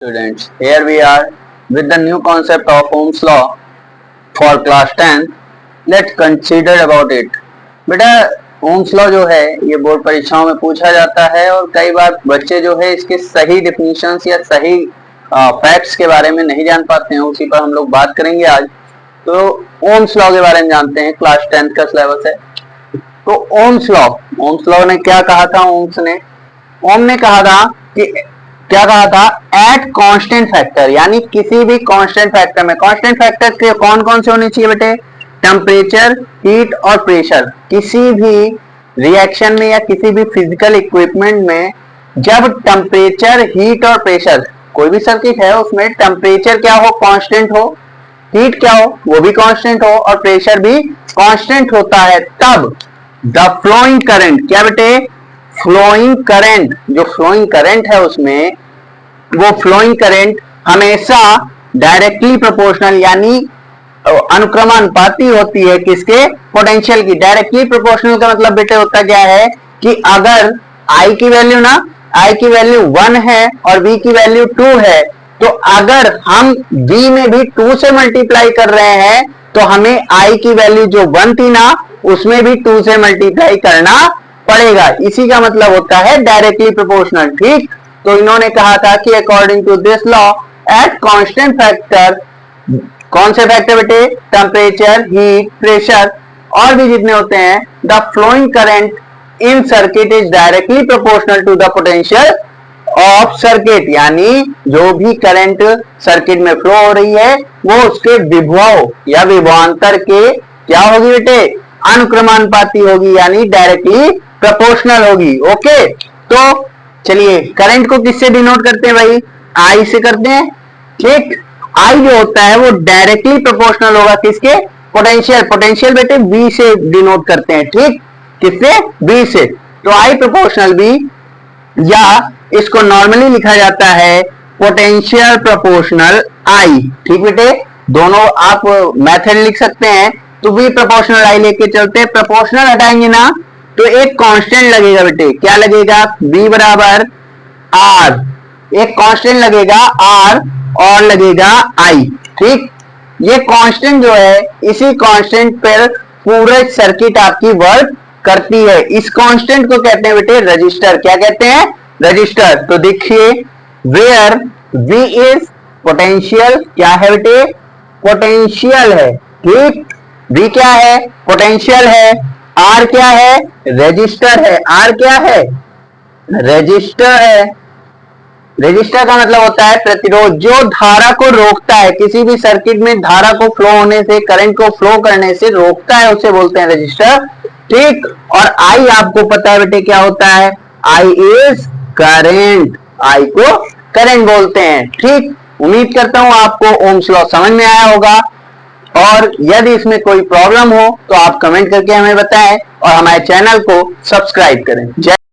Students, here we are with the new concept of Ohm's law for class 10. Let's consider about it. बेटा Ohm's law जो है ये board परीक्षाओं में पूछा जाता है और कई बार बच्चे जो है इसके सही डिफिनीशंस या सही फैक्ट्स के बारे में नहीं जान पाते हैं। उसी पर हम लोग बात करेंगे आज। तो ओम्स लॉ के बारे में जानते हैं, क्लास 10 का सिलेबस है। तो ओम्स लॉ ने क्या कहा था? ओम ने कहा था कि क्या कहा था? एट कांस्टेंट फैक्टर, यानी किसी भी कांस्टेंट फैक्टर में, कांस्टेंट फैक्टर के कौन कौन से होने चाहिए बेटे? टेम्परेचर, हीट और प्रेशर। किसी भी रिएक्शन में या किसी भी फिजिकल इक्विपमेंट में जब टेम्परेचर, हीट और प्रेशर, कोई भी सर्किट है उसमें टेम्परेचर क्या हो? कांस्टेंट हो, हीट क्या हो? वो भी कांस्टेंट हो और प्रेशर भी कांस्टेंट होता है, तब द फ्लोइंग करंट, क्या बेटे? फ्लोइंग करंट, जो फ्लोइंग करंट है उसमें वो फ्लोइंग करंट हमेशा डायरेक्टली प्रोपोर्शनल यानी अनुक्रमानुपाती होती है किसके? पोटेंशियल की। डायरेक्टली प्रोपोर्शनल का मतलब बेटे होता क्या है कि अगर I की वैल्यू I की वैल्यू 1 है और V की वैल्यू 2 है, तो अगर हम V में भी 2 से मल्टीप्लाई कर रहे हैं तो हमें I की वैल्यू जो 1 थी ना उसमें भी 2 से मल्टीप्लाई करना पड़ेगा। इसी का मतलब होता है डायरेक्टली प्रोपोर्शनल। ठीक, तो इन्होंने कहा था कि according to this law at constant factor, कौन से फैक्टर बेटे? टेम्परेचर, हीट, प्रेशर और भी जितने होते हैं, the flowing current in circuit is directly proportional to the potential of circuit, यानी जो भी करंट सर्किट में फ्लो हो रही है वो उसके विभव या विभवांतर के क्या होगी बेटे? अनुक्रमानुपाती होगी, यानी डायरेक्टली प्रोपोर्शनल होगी। ओके, तो चलिए करंट को किससे डिनोट करते हैं भाई? आई से करते हैं। ठीक, आई जो होता है वो डायरेक्टली प्रोपोर्शनल होगा किसके? पोटेंशियल। पोटेंशियल बेटे बी से डिनोट करते हैं। ठीक, किससे? बी से। तो आई प्रोपोर्शनल बी, या इसको नॉर्मली लिखा जाता है पोटेंशियल प्रोपोर्शनल आई। ठीक बेटे, दोनों आप मेथड लिख सकते हैं। तो बी प्रोपोर्शनल आई लेके चलते हैं। प्रोपोर्शनल हटाएंगे ना तो एक कांस्टेंट लगेगा बेटे। क्या लगेगा? B बराबर R, एक कांस्टेंट लगेगा R और लगेगा I। ठीक, ये कांस्टेंट जो है इसी कांस्टेंट पर पूरे सर्किट आपकी वर्क करती है। इस कांस्टेंट को कहते हैं बेटे रजिस्टर। क्या कहते हैं? रजिस्टर। तो देखिए वेयर V इज पोटेंशियल, क्या है बेटे? पोटेंशियल है। ठीक, V क्या है? पोटेंशियल है। R क्या है? रेजिस्टर है। R क्या है? रेजिस्टर है। रेजिस्टर का मतलब होता है प्रतिरोध, जो धारा को रोकता है। किसी भी सर्किट में धारा को फ्लो होने से, करंट को फ्लो करने से रोकता है, उसे बोलते हैं रेजिस्टर। ठीक, और I आपको पता है बेटे क्या होता है? I इज करंट, I को करंट बोलते हैं। ठीक, उम्मीद करता हूं आपको ओम्स लॉ समझ में आया होगा, और यदि इसमें कोई प्रॉब्लम हो तो आप कमेंट करके हमें बताएं और हमारे चैनल को सब्सक्राइब करें। जय